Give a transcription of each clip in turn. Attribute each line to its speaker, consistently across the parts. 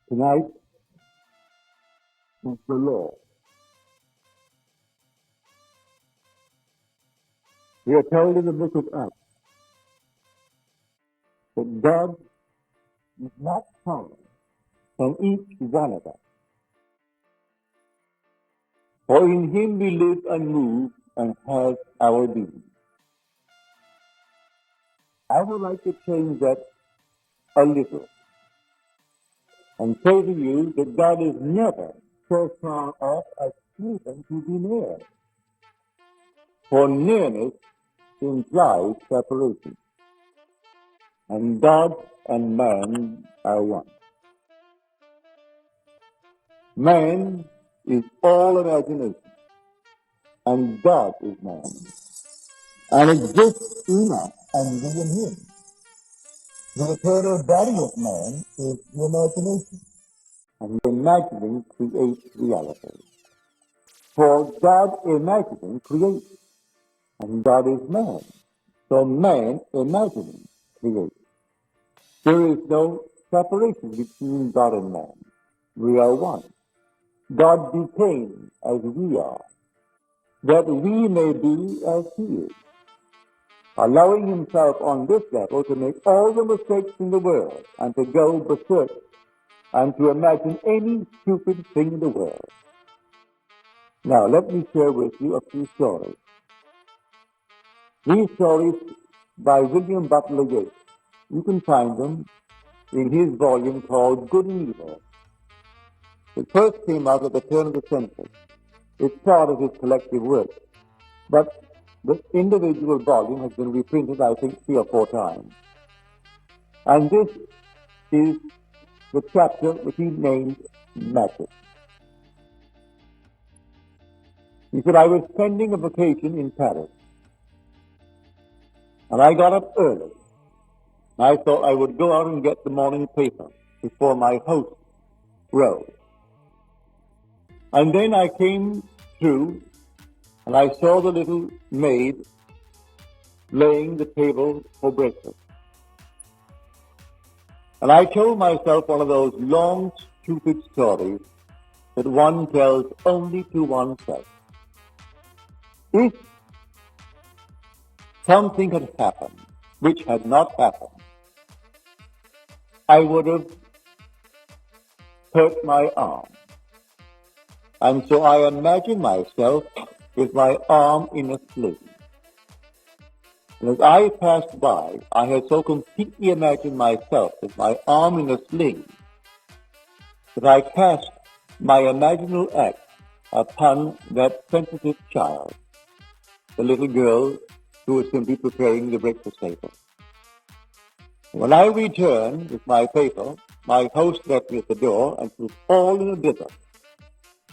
Speaker 1: Tonight is the law. We are told in the book of Acts that God is not far from each one of us. For in him we live and move and have our being. I would like to change that a little and say to you that God is never so far off as even to be near. For nearness implies separation, and God and man are one. Man is all imagination, and God is man, and exists in us and we in him. The eternal body of man is the imagination, and the imagining creates reality. For God imagining creates, and God is man. So man imagining creates. There is no separation between God and man. We are one. God became as we are, that we may be as he is, allowing himself on this level to make all the mistakes in the world and to go berserk and to imagine any stupid thing in the world. Now, let me share with you a few stories. These stories by William Butler Yeats. You can find them in his volume called Good and Evil. It first came out at the turn of the century. It's part of his collective work. But the individual volume has been reprinted, I think, 3 or 4 times. And this is the chapter which he named Magic. He said, I was spending a vacation in Paris, and I got up early. I thought I would go out and get the morning paper before my host rose. And then I came through, and I saw the little maid laying the table for breakfast. And I told myself one of those long, stupid stories that one tells only to oneself. If something had happened which had not happened, I would have hurt my arm. And so I imagined myself with my arm in a sling. And as I passed by, I had so completely imagined myself with my arm in a sling that I cast my imaginal act upon that sensitive child, the little girl who was simply preparing the breakfast table. When I returned with my paper, my host met me at the door and was all in a dither,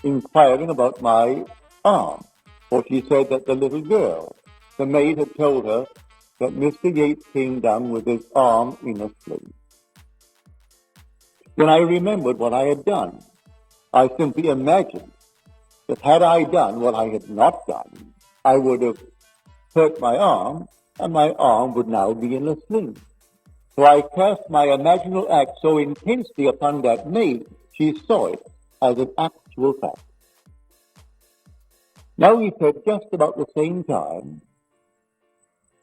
Speaker 1: inquiring about my arm, for she said that the little girl, the maid, had told her that Mr. Yates came down with his arm in a sling. Then I remembered what I had done. I simply imagined that had I done what I had not done, I would have hurt my arm, and my arm would now be in a sling. So I cast my imaginal act so intensely upon that maid, she saw it as an actual fact. Now he said, just about the same time,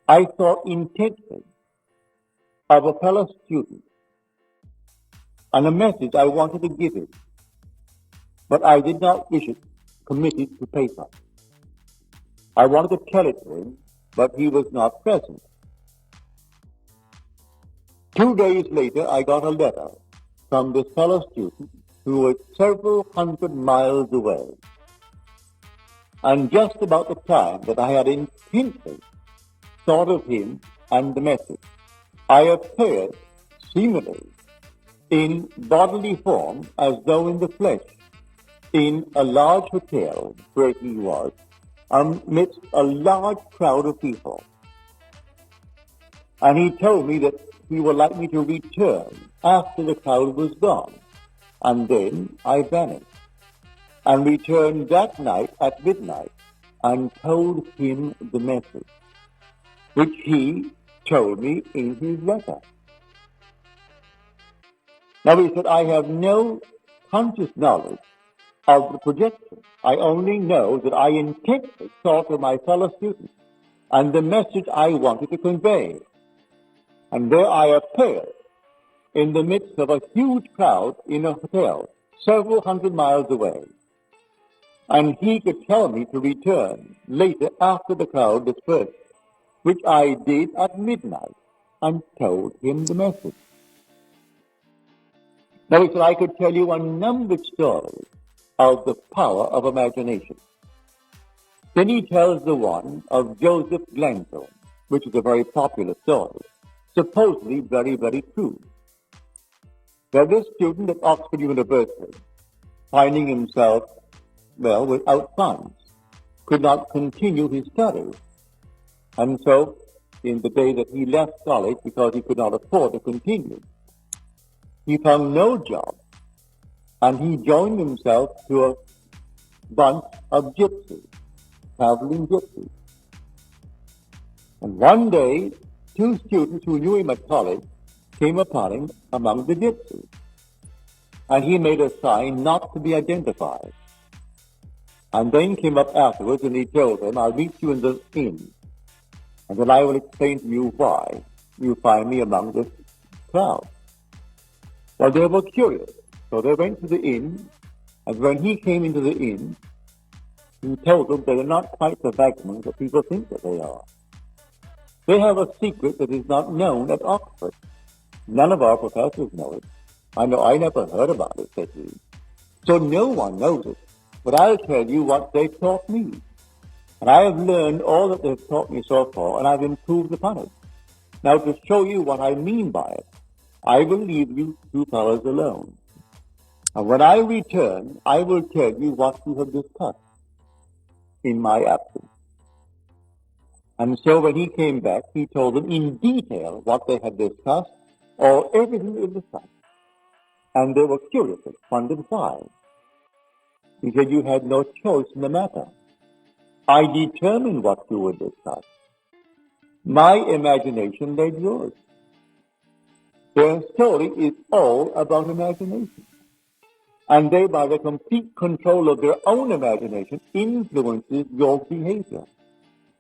Speaker 1: I thought intently of a fellow student and a message I wanted to give him, but I did not wish it committed to paper. I wanted to tell it to him, but he was not present. 2 days later, I got a letter from this fellow student who was several hundred miles away. And just about the time that I had intently thought of him and the message, I appeared seemingly in bodily form as though in the flesh in a large hotel where he was amidst a large crowd of people. And he told me that he would like me to return after the crowd was gone. And then I vanished and returned that night at midnight and told him the message, which he told me in his letter. Now he said, I have no conscious knowledge of the projection. I only know that I intently thought of my fellow students and the message I wanted to convey. And there I appeared in the midst of a huge crowd in a hotel several hundred miles away. And he could tell me to return later after the crowd dispersed, which I did at midnight and told him the message. Now, he said, I could tell you unnumbered stories of the power of imagination. Then he tells the one of Joseph Glenthorne, which is a very popular story, supposedly very, very true. That this student at Oxford University, finding himself, well, without funds, could not continue his studies. And so, in the day that he left college because he could not afford to continue, he found no job, and he joined himself to a bunch of gypsies, traveling gypsies. And one day, two students who knew him at college came upon him among the gypsies, and he made a sign not to be identified. And then came up afterwards, and he told them, I'll meet you in the inn, and then I will explain to you why you find me among this crowd. Well, they were curious, so they went to the inn, and when he came into the inn, he told them they are not quite the vagabonds that people think that they are. They have a secret that is not known at Oxford. None of our professors know it. I know I never heard about it, said he. So no one knows it. But I'll tell you what they taught me. And I have learned all that they've taught me so far, and I've improved upon it. Now, to show you what I mean by it, I will leave you two fellows alone. And when I return, I will tell you what you have discussed in my absence. And so when he came back, he told them in detail what they had discussed, or everything they discussed. And they were curious and wondered why. He said, you had no choice in the matter. I determined what you would discuss. My imagination led yours. Their story is all about imagination. And they, by the complete control of their own imagination, influences your behavior.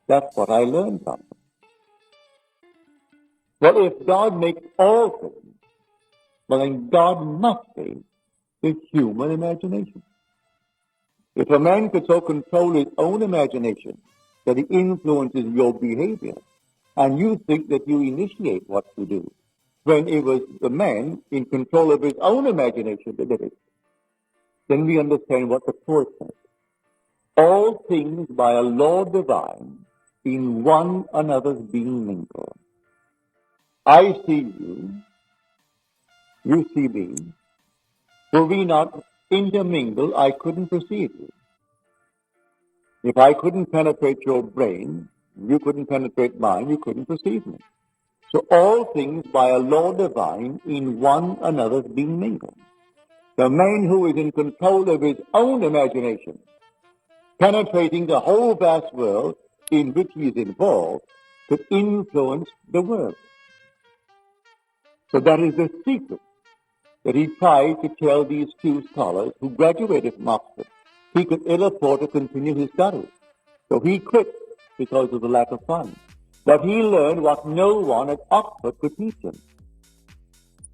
Speaker 1: That's what I learned from them. Well, if God makes all things, well, then God must be the human imagination. If a man could so control his own imagination that he influences your behavior, and you think that you initiate what you do, when it was the man in control of his own imagination that did it, then we understand what the Torah says. All things by a law divine, in one another's being mingled. I see you, you see me. Were we not intermingled, I couldn't perceive you. If I couldn't penetrate your brain, you couldn't penetrate mine, you couldn't perceive me. So all things by a law divine, in one another's being mingled. The man who is in control of his own imagination, penetrating the whole vast world in which he is involved, could influence the world. So that is the secret that he tried to tell these two scholars who graduated from Oxford. He could ill afford to continue his studies. So he quit because of the lack of funds. But he learned what no one at Oxford could teach him: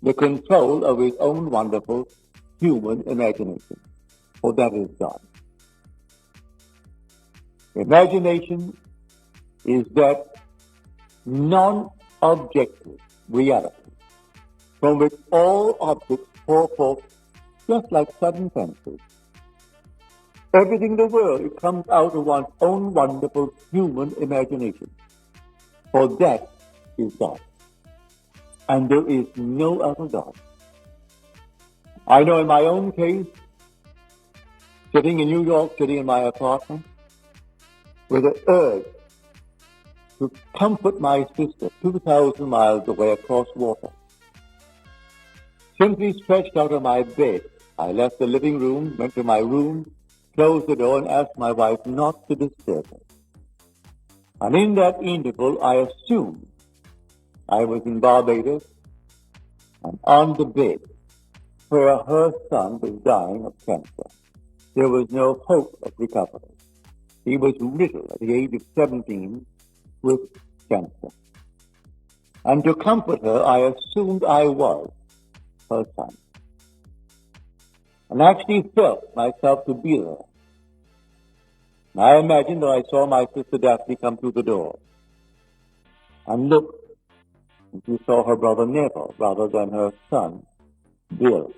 Speaker 1: the control of his own wonderful human imagination. For that is God. Imagination is that non-objective reality from which all objects pour forth just like sudden fancies. Everything in the world, it comes out of one's own wonderful human imagination. For that is God. And there is no other God. I know in my own case, sitting in New York, sitting in my apartment, with the urge to comfort my sister 2,000 miles away across water. Simply stretched out of my bed, I left the living room, went to my room, closed the door, and asked my wife not to disturb her. And in that interval, I assumed I was in Barbados and on the bed where her son was dying of cancer. There was no hope of recovery. He was riddled at the age of 17 with cancer. And to comfort her, I assumed I was her son. And actually felt myself to be there. And I imagined that I saw my sister Daphne come through the door. And looked, and she saw her brother Neville rather than her son, Bill.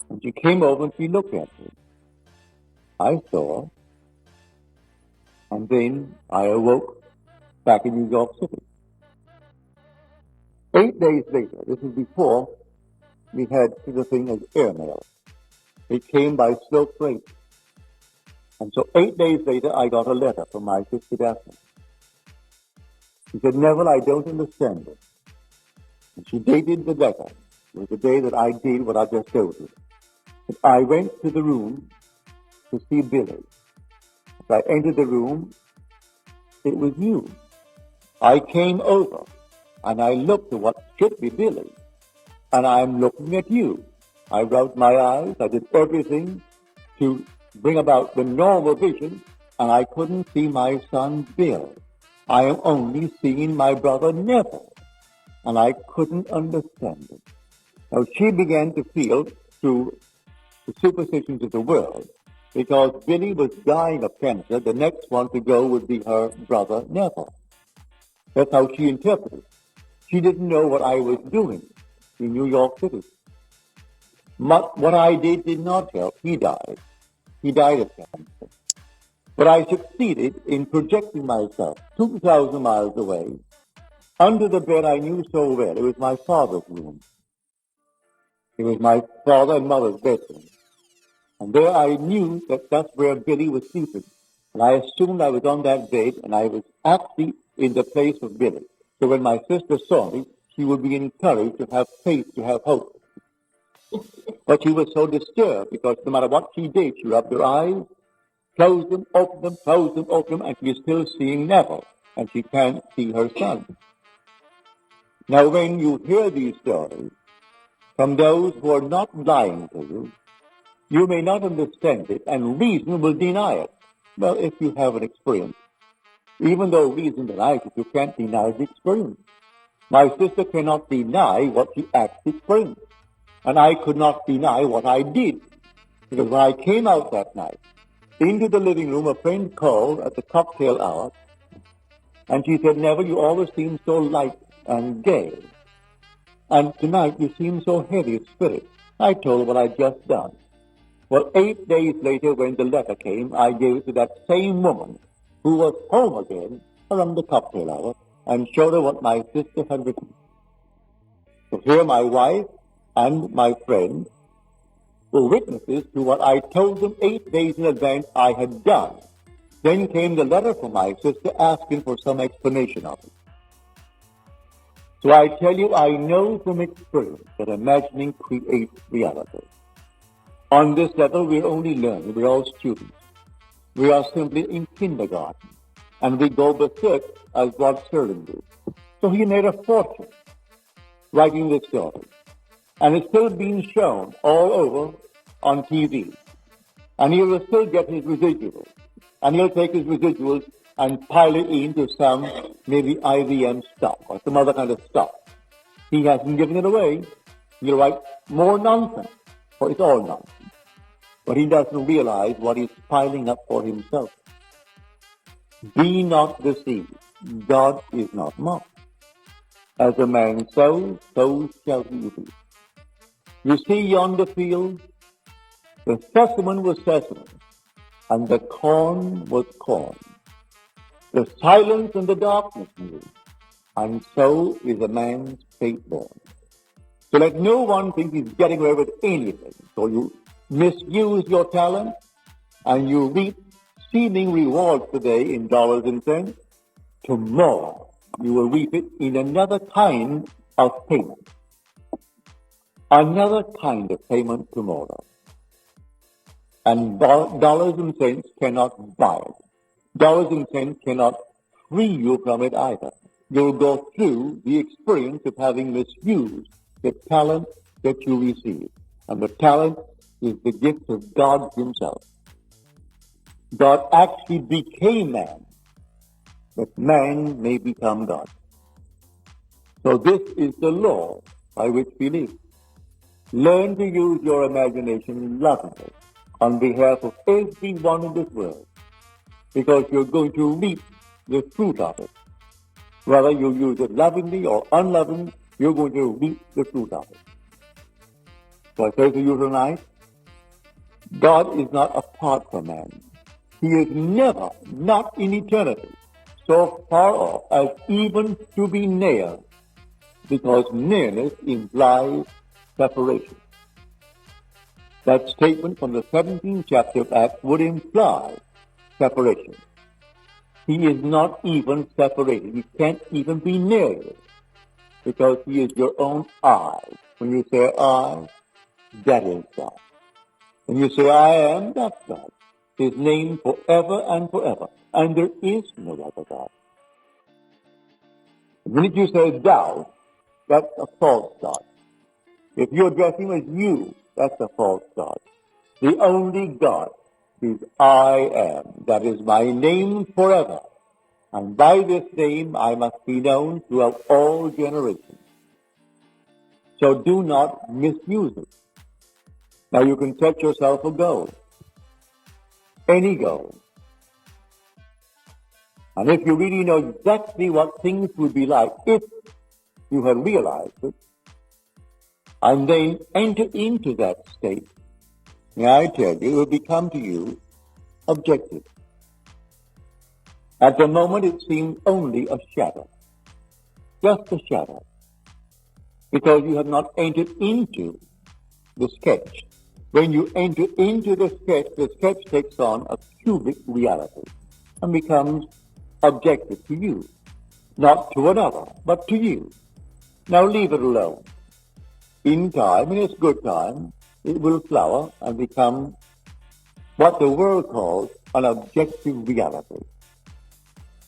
Speaker 1: And she came over and she looked at me. I saw her. And then I awoke back in New York City. 8 days later, this is before we had such a thing as airmail. It came by slow freight. And so 8 days later, I got a letter from my sister Daphne. She said, Neville, I don't understand it. And she dated the letter. It was the day that I did what I just told you. And I went to the room to see Billy. As I entered the room, it was you. I came over, and I looked at what should be Billy, and I'm looking at you. I rubbed my eyes, I did everything to bring about the normal vision, and I couldn't see my son Bill. I am only seeing my brother Neville, and I couldn't understand it. Now she began to feel through the superstitions of the world, because Billy was dying of cancer, the next one to go would be her brother Neville. That's how she interpreted. She didn't know what I was doing in New York City. What I did not help. He died. He died of cancer. But I succeeded in projecting myself 2,000 miles away under the bed I knew so well. It was my father's room. It was my father and mother's bedroom. And there I knew that that's where Billy was sleeping. And I assumed I was on that bed, and I was actually in the place of Billy. So when my sister saw me, she would be encouraged to have faith, to have hope. But she was so disturbed because no matter what she did, she rubbed her eyes, closed them, opened them, and she is still seeing Neville, and she can't see her son. Now when you hear these stories from those who are not lying to you, you may not understand it, and reason will deny it. Well, if you have an experience, even though reason denies it, you can't deny the experience. My sister cannot deny what she actually experienced, and I could not deny what I did. Because when I came out that night, into the living room, a friend called at the cocktail hour, and she said, Neville, you always seem so light and gay, and tonight you seem so heavy of spirit. I told her what I'd just done. Well, 8 days later, when the letter came, I gave it to that same woman who was home again around the cocktail hour and showed her what my sister had written. So here my wife and my friend were witnesses to what I told them 8 days in advance I had done. Then came the letter from my sister asking for some explanation of it. So I tell you, I know from experience that imagining creates reality. On this level, we're only learning. We're all students. We are simply in kindergarten. And we go berserk as God's servant did. So he made a fortune writing this story. And it's still being shown all over on TV. And he will still get his residuals. And he'll take his residuals and pile it into some maybe IBM stock or some other kind of stock. He hasn't given it away. He'll write more nonsense, for it's all nonsense. But he doesn't realize what he's piling up for himself. Be not deceived. God is not mocked. As a man sows, so shall he reap. You see yonder field? The specimen was specimen, and the corn was corn. The silence and the darkness knew, and so is a man's fate born. So let no one think he's getting away with anything. So you misuse your talent, and you reap seeming rewards today in dollars and cents. Tomorrow, you will reap it in another kind of payment. Another kind of payment tomorrow. And dollars and cents cannot buy it. Dollars and cents cannot free you from it either. You'll go through the experience of having misused the talent that you received. And the talent is the gift of God himself. God actually became man, that man may become God. So this is the law by which we live. Learn to use your imagination lovingly on behalf of everyone in this world, because you're going to reap the fruit of it. Whether you use it lovingly or unlovingly, you're going to reap the fruit of it. So I say to you tonight, God is not apart from man. He is never, not in eternity, so far off as even to be near, because nearness implies separation. That statement from the 17th chapter of Acts would imply separation. He is not even separated. He can't even be near you, because he is your own I. When you say I, that is God. When you say I am, that's God. His name forever and forever. And there is no other God. The minute you say thou, that's a false God. If you address him as you, that's a false God. The only God is I am. That is my name forever. And by this name I must be known throughout all generations. So do not misuse it. Now you can set yourself a goal. Any goal. And if you really know exactly what things would be like if you had realized it, and then enter into that state, may I tell you, it will become to you objective. At the moment it seems only a shadow. Just a shadow. Because you have not entered into the sketch. When you enter into the sketch takes on a cubic reality and becomes objective to you. Not to another, but to you. Now leave it alone. In time, in its good time, it will flower and become what the world calls an objective reality.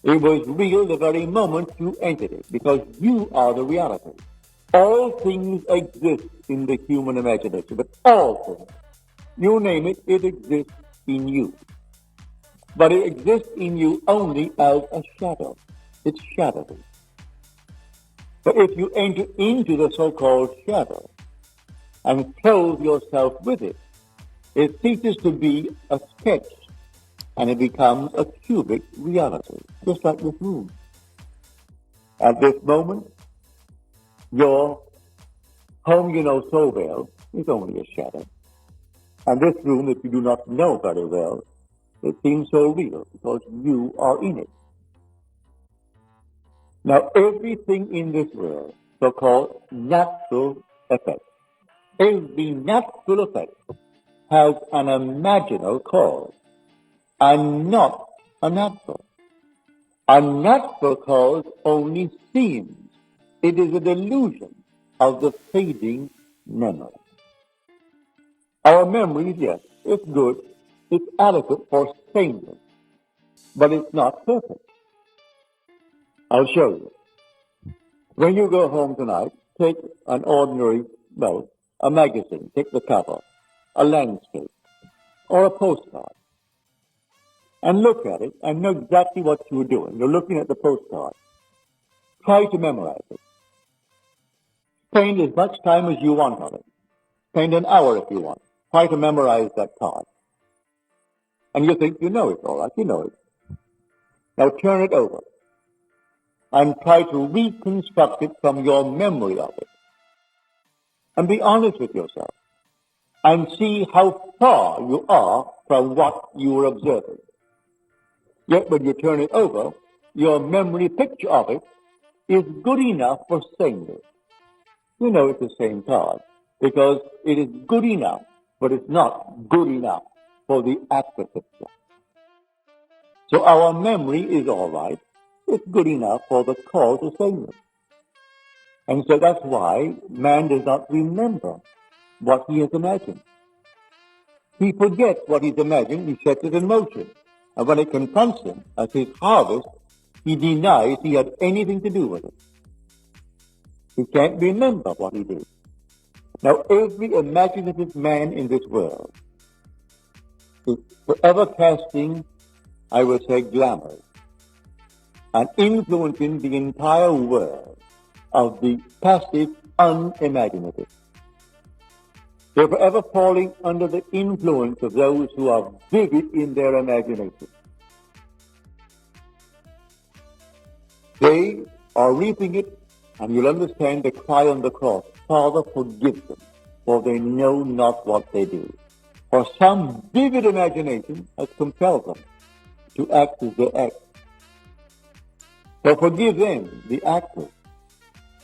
Speaker 1: It was real the very moment you entered it, because you are the reality. All things exist in the human imagination, but all things, you name it, it exists in you. But it exists in you only as a shadow. It's shadowy. But if you enter into the so-called shadow and clothe yourself with it, it ceases to be a sketch and it becomes a cubic reality, just like this room. At this moment, your home you know so well is only a shadow. And this room that you do not know very well, it seems so real because you are in it. Now, everything in this world, so-called natural effect, every natural effect has an imaginal cause and not a natural. A natural cause only seems. It is a delusion of the fading memory. Our memories, yes, it's good, it's adequate for sameness, but it's not perfect. I'll show you. When you go home tonight, take an ordinary, a magazine, take the cover, a landscape, or a postcard, and look at it and know exactly what you're doing. You're looking at the postcard. Try to memorize it. Spend as much time as you want on it. Spend an hour if you want. Try to memorize that card. And you think you know it, all right, you know it. Now turn it over and try to reconstruct it from your memory of it. And be honest with yourself and see how far you are from what you were observing. Yet when you turn it over, your memory picture of it is good enough for sameness. You know it's the same card because it is good enough, but it's not good enough for the accurate picture. So our memory is all right. It's good enough for the call to sameness. And so that's why man does not remember what he has imagined. He forgets what he's imagined, he sets it in motion. And when it confronts him as his harvest, he denies he had anything to do with it. He can't remember what he did. Now, every imaginative man in this world is forever casting, I would say, glamour and influencing the entire world of the passive, unimaginative. They're forever falling under the influence of those who are vivid in their imagination. They are reaping it, and you'll understand the cry on the cross, Father, forgive them, for they know not what they do. For some vivid imagination has compelled them to act as they act. So forgive them, the actors.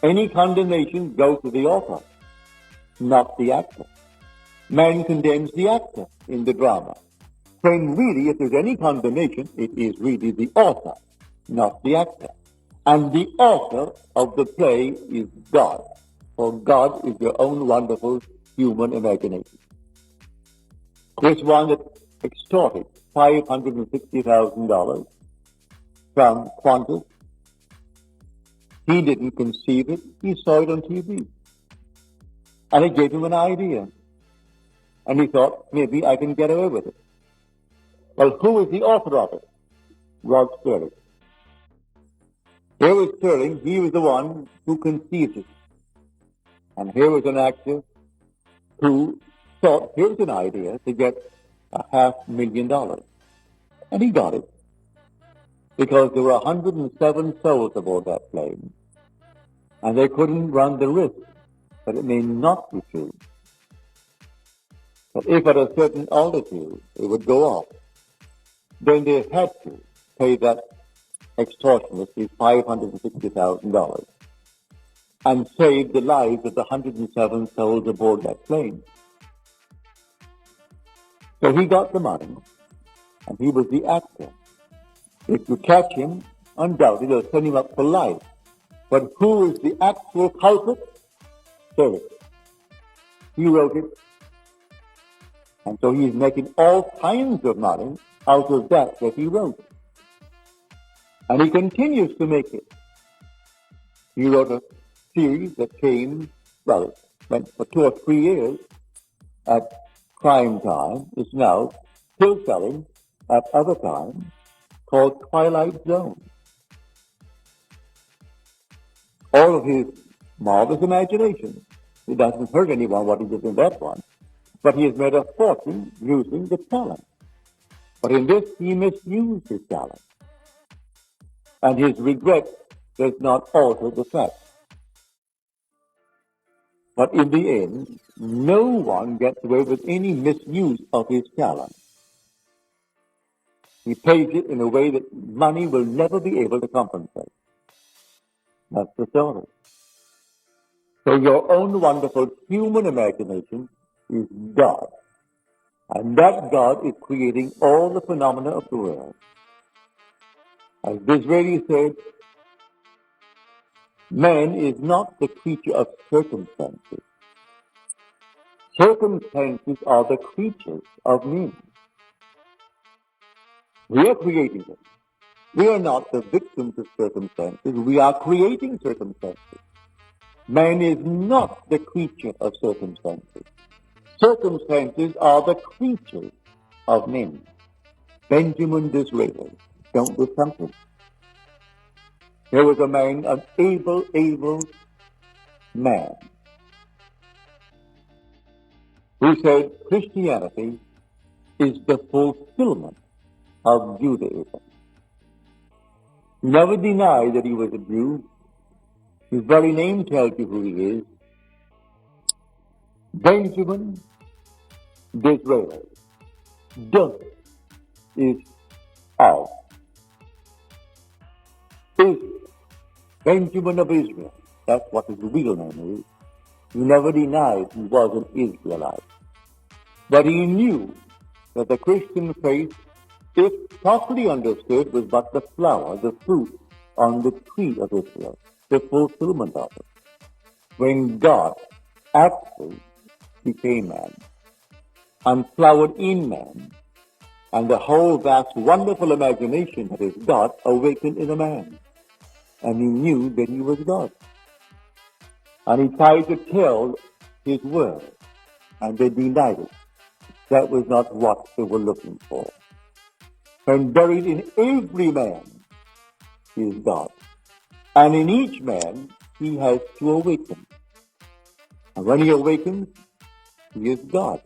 Speaker 1: Any condemnation goes to the author, not the actor. Man condemns the actor in the drama, when really, if there's any condemnation, it is really the author, not the actor. And the author of the play is God, for God is your own wonderful human imagination. This one that extorted $560,000 from Qantas, he didn't conceive it, he saw it on TV. And it gave him an idea. And he thought, maybe I can get away with it. Well, who is the author of it? Rod Sterling. Here was Sterling, he was the one who conceived it. And here was an actor who thought, here's an idea to get $500,000. And he got it. Because there were 107 souls aboard that plane. And they couldn't run the risk that it may not be true. But if at a certain altitude it would go off, then they had to pay that extortionist $560,000 and save the lives of the 107 souls aboard that plane. So he got the money, and he was the actor. If you catch him, undoubtedly they'll send him up for life. But who is the actual culprit? Sterling. He wrote it. And so he's making all kinds of money out of that he wrote. And he continues to make it. He wrote a series that came, well, it went for 2 or 3 years at prime time. It's now still selling at other times, called Twilight Zone. All of his marvelous imagination. It doesn't hurt anyone what he did in that one. But he has made a fortune using the talent. But in this, he misused his talent. And his regret does not alter the fact. But in the end, no one gets away with any misuse of his talent. He pays it in a way that money will never be able to compensate. That's the story. So your own wonderful human imagination is God. And that God is creating all the phenomena of the world. As Disraeli said, man is not the creature of circumstances. Circumstances are the creatures of men. We are creating them. We are not the victims of circumstances. We are creating circumstances. Man is not the creature of circumstances. Circumstances are the creatures of men. Benjamin Disraeli, don't do something. There was a man, an able man, who said Christianity is the fulfillment of Judaism. He never denied that he was a Jew. His very name tells you who he is. Benjamin Disraeli. Das is out. Israel. Benjamin of Israel. That's what his real name is. He never denied he was an Israelite. But he knew that the Christian faith, if properly understood, was but the flower, the fruit on the tree of Israel, the fulfillment of it. When God actually became man and flowered in man, and the whole vast wonderful imagination that is God awakened in a man. And he knew that he was God. And he tried to tell his word, and they denied it. That was not what they were looking for. And buried in every man is God. And in each man, he has to awaken. And when he awakens, he is God.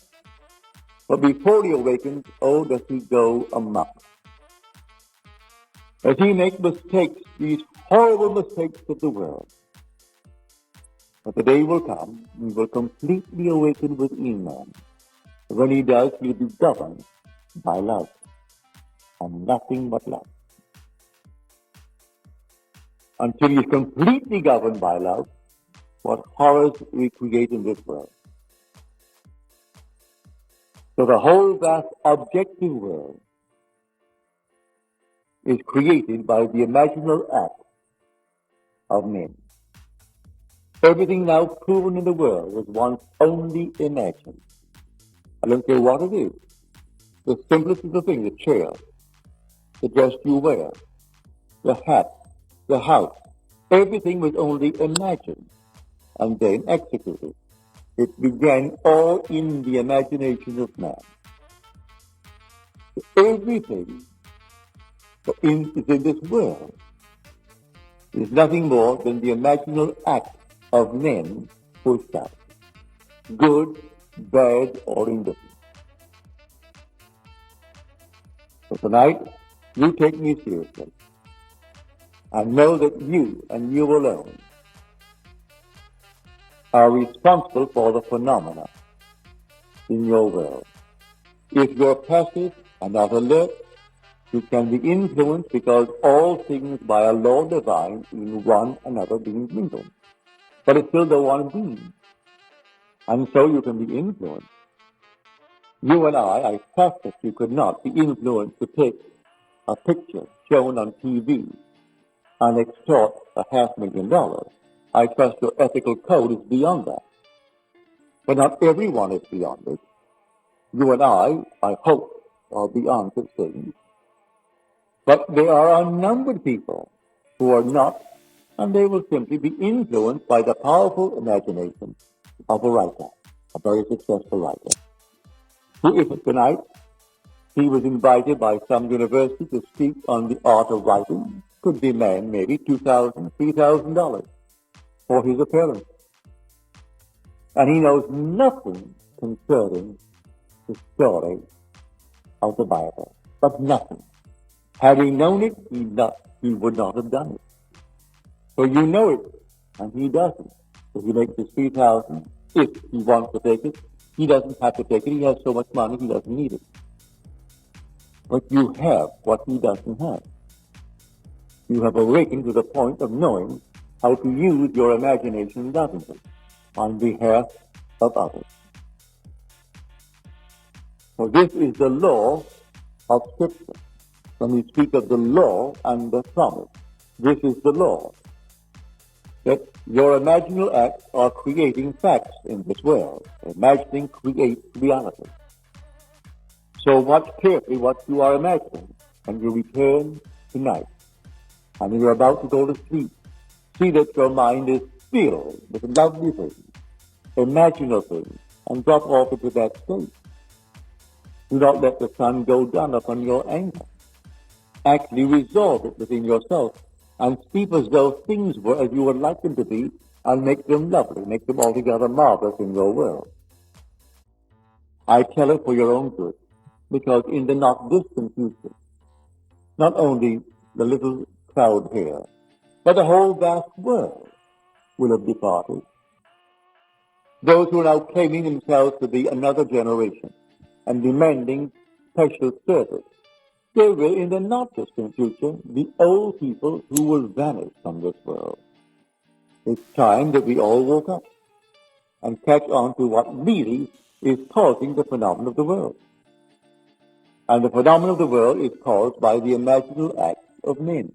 Speaker 1: But before he awakens, oh, does he go amok. As he makes mistakes, these horrible mistakes of the world. But the day will come, he will completely awaken within man. When he does, he'll be governed by love, and nothing but love. Until he's completely governed by love, what horrors we create in this world. So the whole vast objective world is created by the imaginal act of men. Everything now proven in the world was once only imagined. I don't care what it is. The simplest of the things, the chair, the dress you wear, the hat, the house, everything was only imagined and then executed. It began all in the imagination of man. Everything that is in this world is nothing more than the imaginal act of men pushed out, good, bad, or indifferent. So tonight, you take me seriously. I know that you and you alone are responsible for the phenomena in your world. If you're passive and not alert, you can be influenced because all things by a law divine in one another being mingled. But it's still the one being. And so you can be influenced. You and I trust that you could not be influenced to take a picture shown on TV and extort $500,000. I trust your ethical code is beyond that. But not everyone is beyond it. You and I hope, are beyond such things. But there are unnumbered people who are not, and they will simply be influenced by the powerful imagination of a writer, a very successful writer. Who is it tonight? He was invited by some university to speak on the art of writing, could demand maybe $2,000, $3,000 for his appearance. And he knows nothing concerning the story of the Bible, but nothing. Had he known it, he would not have done it. So you know it, and he doesn't. So he makes his 3,000. If he wants to take it, he doesn't have to take it. He has so much money, he doesn't need it. But you have what he doesn't have. You have awakened to the point of knowing how to use your imagination lovingly on behalf of others. So this is the law of Scripture. When we speak of the law and the promise, this is the law. That your imaginal acts are creating facts in this world. Imagining creates reality. So watch carefully what you are imagining when you return tonight. And when you're about to go to sleep, see that your mind is filled with lovely things, imaginal things, and drop off into that state. Do not let the sun go down upon your anger. Actually resolve it within yourself and speak as though things were as you would like them to be, and make them lovely, make them altogether marvelous in your world. I tell it for your own good, because in the not distant future, not only the little crowd here, but the whole vast world will have departed. Those who are now claiming themselves to be another generation and demanding special service, there will, in the not distant future, be old people who will vanish from this world. It's time that we all woke up and catch on to what really is causing the phenomenon of the world. And the phenomenon of the world is caused by the imaginal acts of men.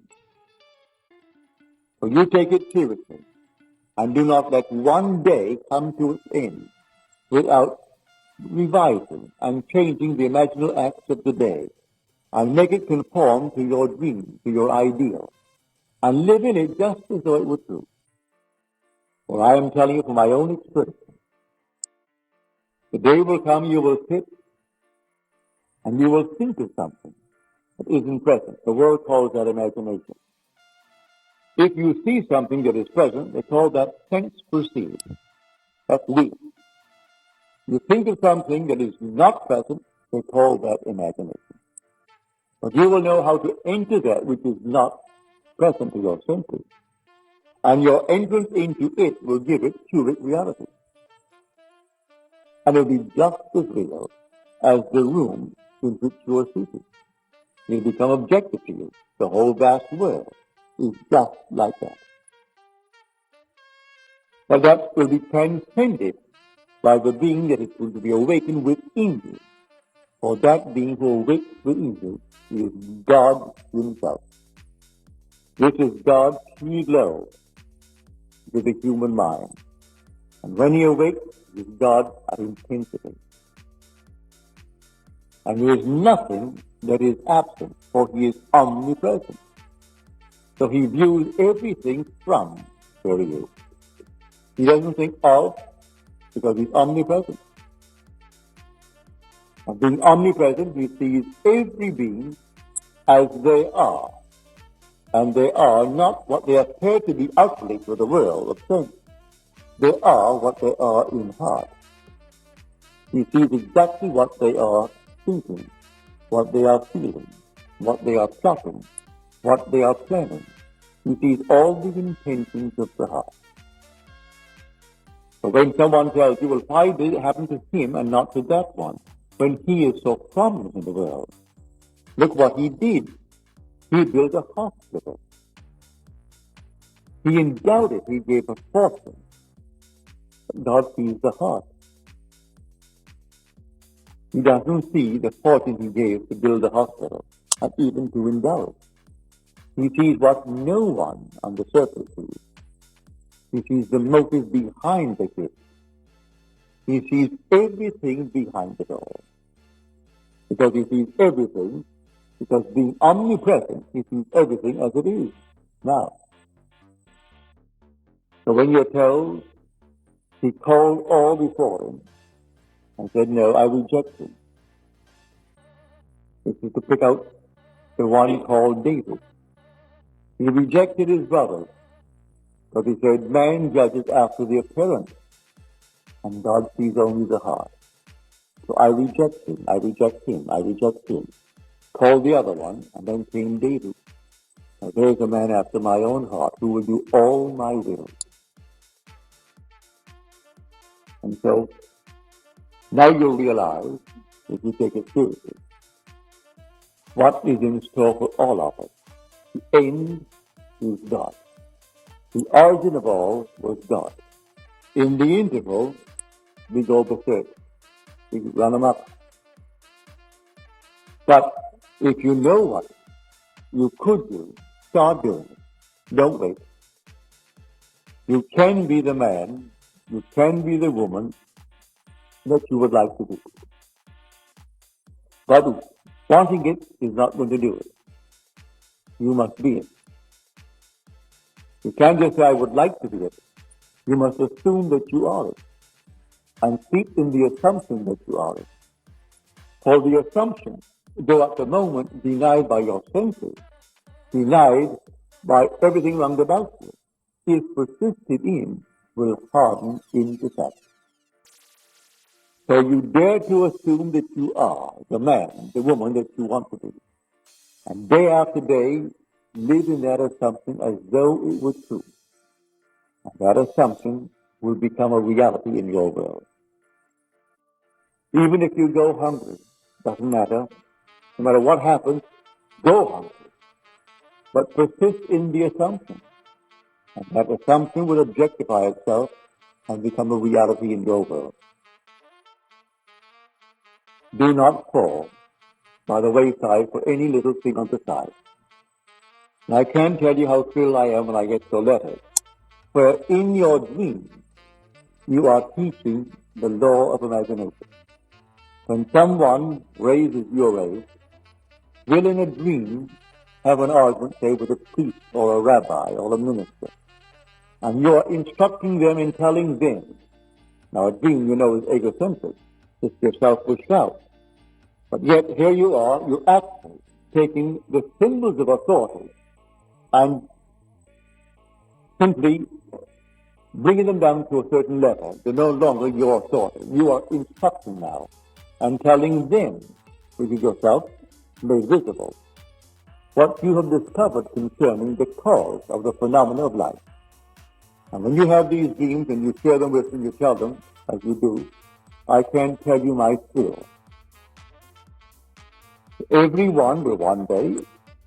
Speaker 1: So you take it seriously, and do not let one day come to its end without revising and changing the imaginal acts of the day, and make it conform to your dream, to your ideal, and live in it just as though it were true. For I am telling you from my own experience The day will come you will sit and you will think of something that isn't present. The world calls that imagination. If you see something that is present, they call that sense perceived. That's weak. You think of something that is not present, they call that imagination. But you will know how to enter that which is not present to your senses. And your entrance into it will give it cubic reality. And it will be just as real as the room in which you are seated. It will become objective to you. The whole vast world is just like that. But that will be transcended by the being that is going to be awakened within you. For that being who awakes within you is God himself. This is God's key glow to the human mind. And when he awakes, it is God at intensity. And there is nothing that is absent, for he is omnipresent. So he views everything from where he is. He doesn't think of, because he's omnipresent. And being omnipresent, he sees every being as they are. And they are not what they appear to be outwardly to the world of sense. They are what they are in heart. He sees exactly what they are thinking, what they are feeling, what they are plotting, what they are planning. He sees all the intentions of the heart. So when someone tells you, well, why did it happen to him and not to that one, when he is so prominent in the world? Look what he did. He built a hospital. He endowed it. He gave a fortune. God sees the heart. He doesn't see the fortune he gave to build a hospital and even to endow it. He sees what no one on the surface sees. He sees the motive behind the gift. He sees everything behind it all. Because he sees everything, because being omnipresent, he sees everything as it is now. So when you're told, he called all before him and said, no, I reject him. This is to pick out the one called David. He rejected his brothers, but he said, man judges after the appearance, and God sees only the heart. So I reject him, I reject him, I reject him. Called the other one, and then came David. Now there's a man after my own heart who will do all my will. And so, now you'll realize, if you take it seriously, what is in store for all of us. The end is God. The origin of all was God. In the interval, we go berserk. We run amok. But if you know what you could do, start doing it. Don't wait. You can be the man, you can be the woman that you would like to be. But wanting it is not going to do it. You must be it. You can't just say, I would like to be it. You must assume that you are it. And keep in the assumption that you are it. For the assumption, though at the moment denied by your senses, denied by everything round about you, if persisted in, will harden into fact. So you dare to assume that you are the man, the woman that you want to be. And day after day, live in that assumption as though it were true. And that assumption will become a reality in your world. Even if you go hungry, doesn't matter. No matter what happens, go hungry. But persist in the assumption. And that assumption will objectify itself and become a reality in your world. Do not fall by the wayside for any little thing on the side. And I can't tell you how thrilled I am when I get the letters, where in your dreams you are teaching the law of imagination. When someone raises your age, will in a dream have an argument, say, with a priest or a rabbi or a minister, and you are instructing them in telling them. Now, a dream, you know, is egocentric. If yourself was shout. But yet here you are, you're actually taking the symbols of authority and simply bringing them down to a certain level. They're no longer your authority. You are instructing now and telling them, which is yourself, made visible, what you have discovered concerning the cause of the phenomena of life. And when you have these dreams and you share them with them, you tell them, as you do, I can tell you my thrill. Everyone will one day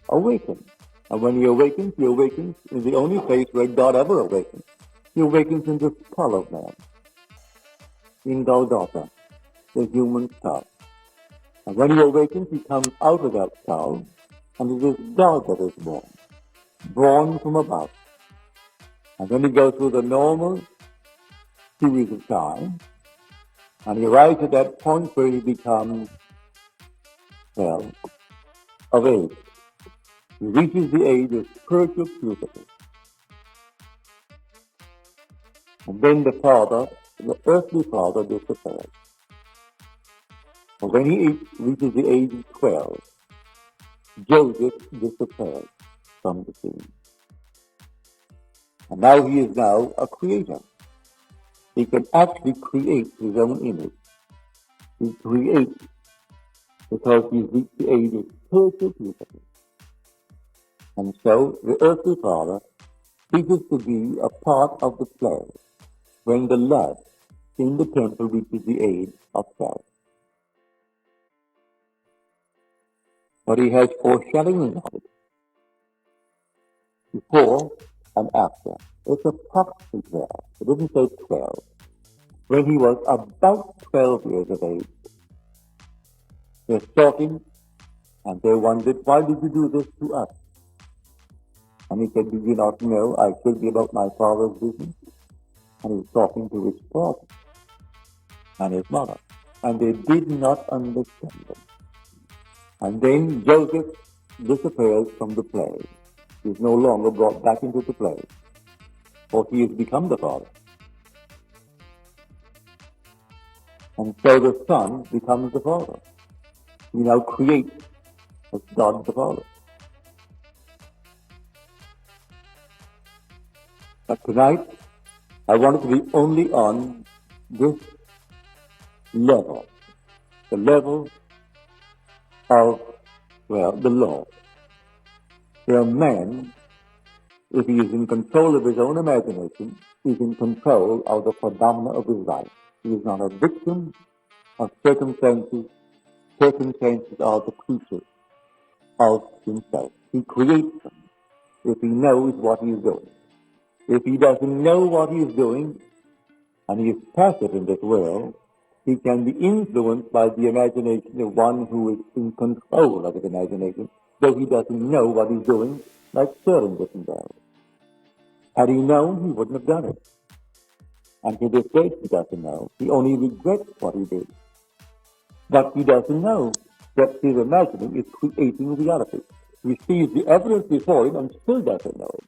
Speaker 1: awaken. And when he awakens in the only place where God ever awakens. He awakens in the skull of man, in Golgotha, the human skull. And when he awakens, he comes out of that skull, and it is God that is born from above. And then he goes through the normal series of time, and he arrives at that point where he becomes, well, of age. He reaches the age of spiritual puberty. And then the earthly father disappears. And when he reaches the age of 12, Joseph disappears from the scene. And now he is now a creator. He can actually create his own image. He creates because he's reached the age of spiritual puberty. And so the earthly father ceases to be a part of the play when the lad in the temple reaches the age of 12. But he has foreshadowing of it before and after. It's a prophecy there. It doesn't say 12. When he was about 12 years of age, they're talking and they wondered, why did you do this to us? And he said, did you not know I should be about my father's business? And he was talking to his father and his mother. And they did not understand him. And then Joseph disappears from the play. He is no longer brought back into the play, for he has become the father. And so the son becomes the father. He now creates as God the Father. But tonight, I want it to be only on this level, the level of, well, the law. Where man, if he is in control of his own imagination, is in control of the phenomena of his life. He is not a victim of circumstances. Circumstances are the creatures of himself. He creates them if he knows what he is doing. If he doesn't know what he is doing, and he is passive in this world, he can be influenced by the imagination of one who is in control of his imagination, though he doesn't know what he's doing, like Sterling didn't know. Had he known, he wouldn't have done it. And to this day, he doesn't know. He only regrets what he did. But he doesn't know that his imagining is creating reality. He sees the evidence before him and still doesn't know it.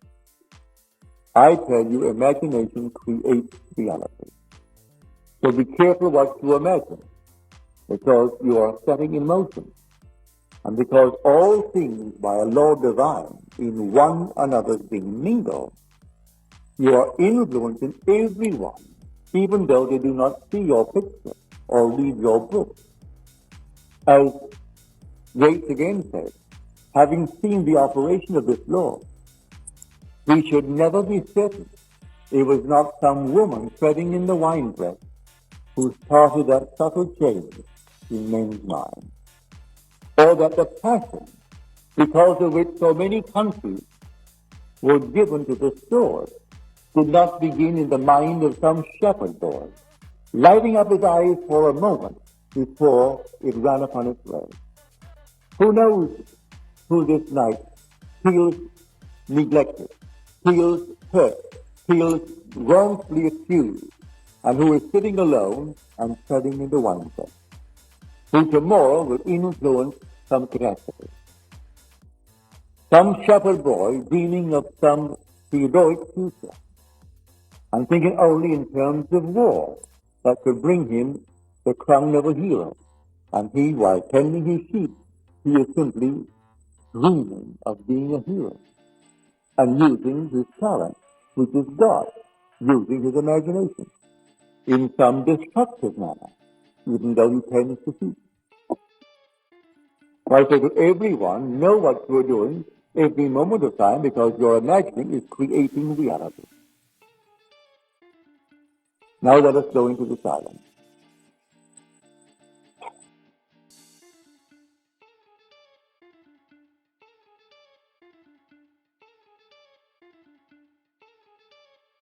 Speaker 1: I tell you, imagination creates reality. So be careful what you imagine, because you are setting in motion. And because all things by a law divine in one another's being mingled, you are influencing everyone, even though they do not see your picture or read your book. As Yates again said, having seen the operation of this law, we should never be certain it was not some woman treading in the winepress who started that subtle change in men's minds. Or that the passion, because of which so many countries were given to the sword, did not begin in the mind of some shepherd boy, lighting up his eyes for a moment before it ran upon its way. Who knows who this night feels neglected, feels hurt, feels wrongfully accused, and who is sitting alone and treading in the winepress, who tomorrow will influence some catastrophe. Some shepherd boy dreaming of some heroic future, and thinking only in terms of war that could bring him the crown of a hero, and he, while tending his sheep, he is simply dreaming of being a hero and using his talent, which is God, using his imagination in some destructive manner, even though he tends to sheep. I say to everyone, know what you're doing every moment of time because your imagining is creating reality. Now let us go into the silence.